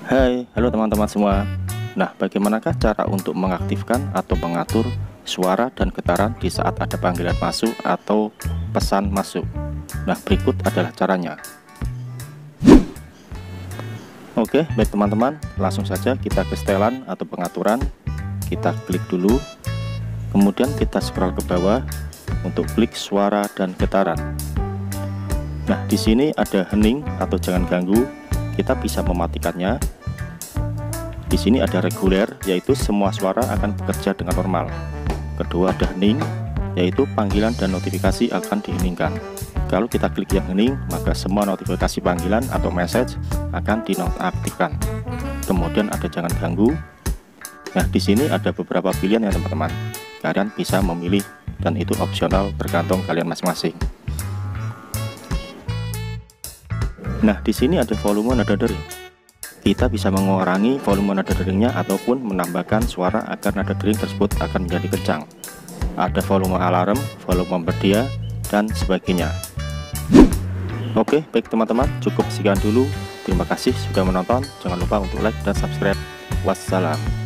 Hai, halo teman-teman semua. Nah, bagaimanakah cara untuk mengaktifkan atau mengatur suara dan getaran di saat ada panggilan masuk atau pesan masuk? Nah, berikut adalah caranya. Oke, baik teman-teman, langsung saja kita ke setelan atau pengaturan. Kita klik dulu, kemudian kita scroll ke bawah untuk klik suara dan getaran. Nah, di sini ada hening atau jangan ganggu. Kita bisa mematikannya. Di sini ada reguler, yaitu semua suara akan bekerja dengan normal. Kedua ada hening, yaitu panggilan dan notifikasi akan diheningkan. Kalau kita klik yang hening, maka semua notifikasi panggilan atau message akan dinonaktifkan. Kemudian ada jangan ganggu. Nah, di sini ada beberapa pilihan ya teman-teman. Kalian bisa memilih dan itu opsional tergantung kalian masing-masing. Nah, di sini ada volume nada dering. Kita bisa mengurangi volume nada deringnya ataupun menambahkan suara agar nada dering tersebut akan menjadi kencang. Ada volume alarm, volume berdia, dan sebagainya. Oke, baik teman-teman, cukup sekian dulu. Terima kasih sudah menonton. Jangan lupa untuk like dan subscribe. Wassalam.